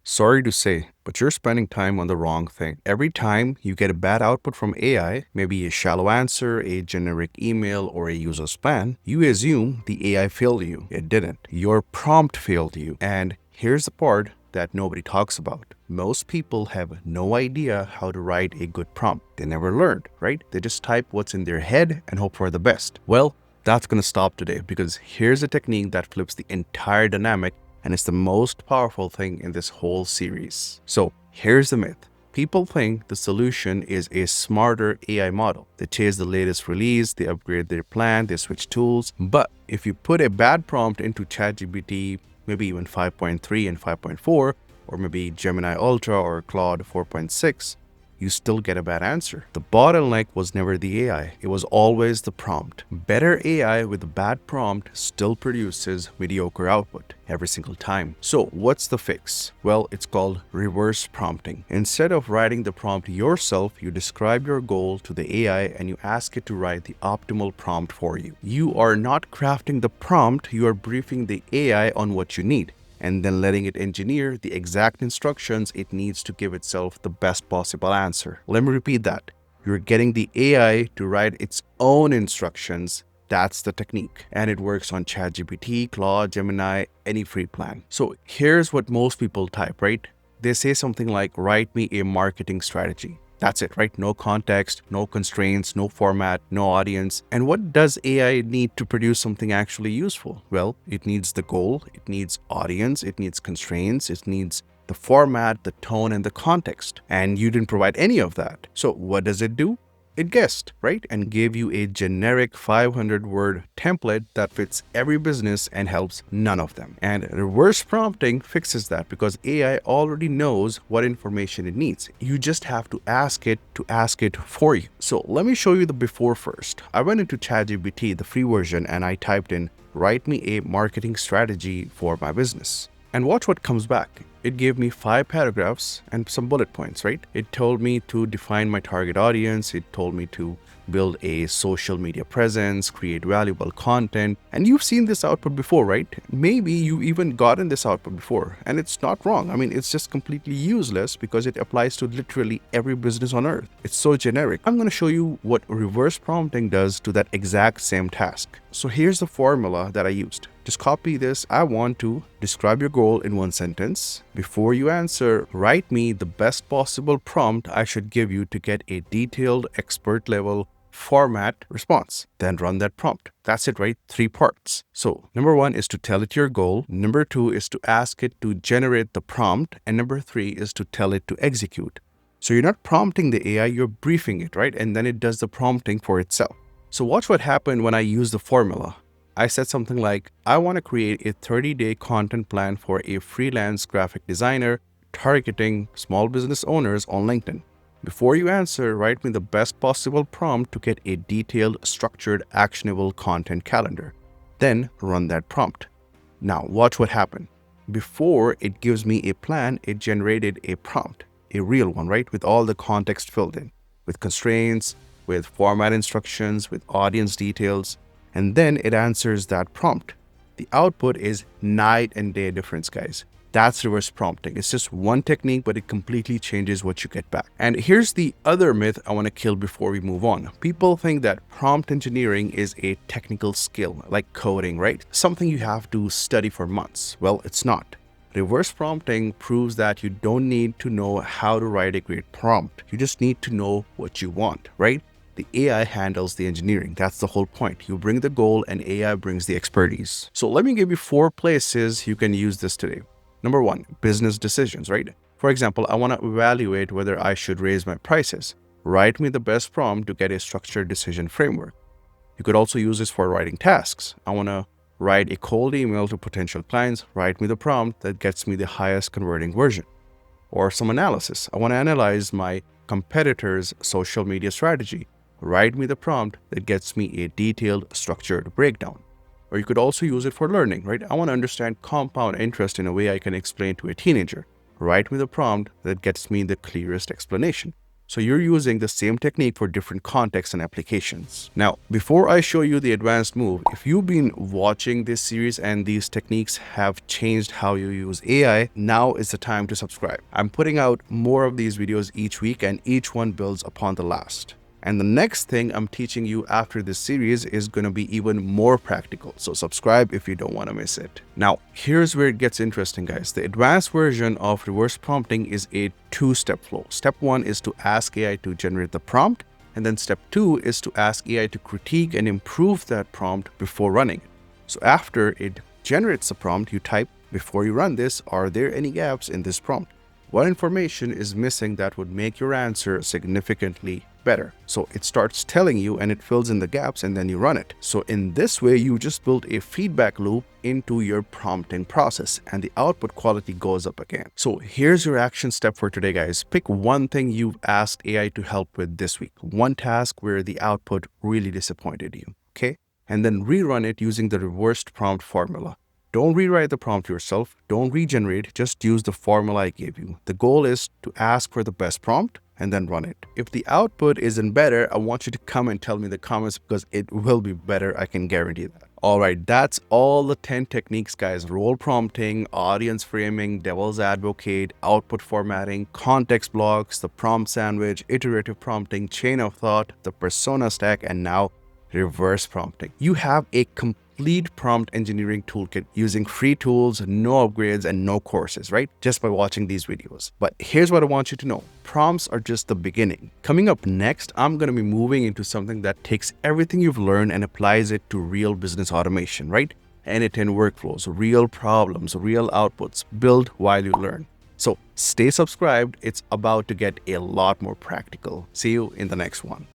Sorry to say, but you're spending time on the wrong thing. Every time you get a bad output from AI, maybe a shallow answer, a generic email, or a user span, you assume the AI failed you. It didn't. Your prompt failed you. And here's the part that nobody talks about. Most people have no idea how to write a good prompt. They never learned, right? They just type what's in their head and hope for the best. Well, that's going to stop today because here's a technique that flips the entire dynamic, and it's the most powerful thing in this whole series. So here's the myth. People think the solution is a smarter AI model. They chase the latest release, they upgrade their plan, they switch tools. But if you put a bad prompt into ChatGPT, maybe even 5.3 and 5.4, or maybe Gemini Ultra or Claude 4.6, you still get a bad answer. The bottleneck was never the AI, it was always the prompt. Better AI with a bad prompt still produces mediocre output every single time. So what's the fix? Well, it's called reverse prompting. Instead of writing the prompt yourself, you describe your goal to the AI and you ask it to write the optimal prompt for you. You are not crafting the prompt, you are briefing the AI on what you need, and then letting it engineer the exact instructions it needs to give itself the best possible answer. Let me repeat that. You're getting the AI to write its own instructions. That's the technique. And it works on ChatGPT, Claude, Gemini, any free plan. So here's what most people type, right? They say something like, write me a marketing strategy. That's it, right? No context, no constraints, no format, no audience. And what does AI need to produce something actually useful? Well, it needs the goal, it needs audience, it needs constraints, it needs the format, the tone, and the context. And you didn't provide any of that. So what does it do? It guessed, right? And gave you a generic 500-word template that fits every business and helps none of them. And reverse prompting fixes that because AI already knows what information it needs. You just have to ask it for you. So let me show you the before first. I went into ChatGPT, the free version, and I typed in, write me a marketing strategy for my business. And watch what comes back. It gave me 5 paragraphs and some bullet points, right? It told me to define my target audience. It told me to build a social media presence, create valuable content. And you've seen this output before, right? Maybe you even gotten this output before. And it's not wrong. I mean, it's just completely useless because it applies to literally every business on earth. It's so generic. I'm going to show you what reverse prompting does to that exact same task. So here's the formula that I used. Just copy this. I want to describe your goal in 1 sentence. Before you answer, write me the best possible prompt I should give you to get a detailed expert level format response. Then run that prompt. That's it, right? 3 parts. So number 1 is to tell it your goal. Number 2 is to ask it to generate the prompt. And number 3 is to tell it to execute. So you're not prompting the AI, you're briefing it, right? And then it does the prompting for itself. So watch what happened when I use the formula. I said something like, I want to create a 30-day content plan for a freelance graphic designer targeting small business owners on LinkedIn. Before you answer, write me the best possible prompt to get a detailed, structured, actionable content calendar. Then run that prompt. Now watch what happened. Before it gives me a plan, it generated a prompt, a real one, right? With all the context filled in, with constraints, with format instructions, with audience details. And then it answers that prompt. The output is night and day difference, guys. That's reverse prompting. It's just one technique, but it completely changes what you get back. And here's the other myth I want to kill before we move on. People think that prompt engineering is a technical skill, like coding, right? Something you have to study for months. Well, it's not. Reverse prompting proves that you don't need to know how to write a great prompt. You just need to know what you want, right? The AI handles the engineering. That's the whole point. You bring the goal and AI brings the expertise. So let me give you 4 places you can use this today. Number 1, business decisions, right? For example, I want to evaluate whether I should raise my prices. Write me the best prompt to get a structured decision framework. You could also use this for writing tasks. I want to write a cold email to potential clients. Write me the prompt that gets me the highest converting version. Or some analysis. I want to analyze my competitor's social media strategy. Write me the prompt that gets me a detailed, structured breakdown. Or you could also use it for learning, right? I want to understand compound interest in a way I can explain to a teenager. Write me the prompt that gets me the clearest explanation. So you're using the same technique for different contexts and applications. Now, before I show you the advanced move, if you've been watching this series and these techniques have changed how you use AI, now is the time to subscribe. I'm putting out more of these videos each week, and each one builds upon the last. And the next thing I'm teaching you after this series is going to be even more practical. So subscribe if you don't want to miss it. Now, here's where it gets interesting, guys. The advanced version of reverse prompting is a two-step flow. Step 1 is to ask AI to generate the prompt. And then step 2 is to ask AI to critique and improve that prompt before running it. So after it generates the prompt, you type, before you run this, are there any gaps in this prompt? What information is missing that would make your answer significantly better? So it starts telling you and it fills in the gaps, and then you run it. So in this way, you just build a feedback loop into your prompting process, and the output quality goes up again. So here's your action step for today, guys. Pick one thing you've asked AI to help with this week, one task where the output really disappointed you, okay? And then rerun it using the reversed prompt formula. Don't rewrite the prompt yourself. Don't regenerate. Just use the formula I gave you. The goal is to ask for the best prompt and then run it. If the output isn't better, I want you to come and tell me in the comments, because it will be better. I can guarantee that. All right, that's all the 10 techniques, guys. Role prompting, audience framing, devil's advocate, output formatting, context blocks, the prompt sandwich, iterative prompting, chain of thought, the persona stack, and now reverse prompting. You have a complete prompt engineering toolkit using free tools, no upgrades, and no courses, right? Just by watching these videos. But here's what I want you to know. Prompts are just the beginning. Coming up next, I'm going to be moving into something that takes everything you've learned and applies it to real business automation, right? End-to-end workflows, real problems, real outputs. Build while you learn. So stay subscribed. It's about to get a lot more practical. See you in the next one.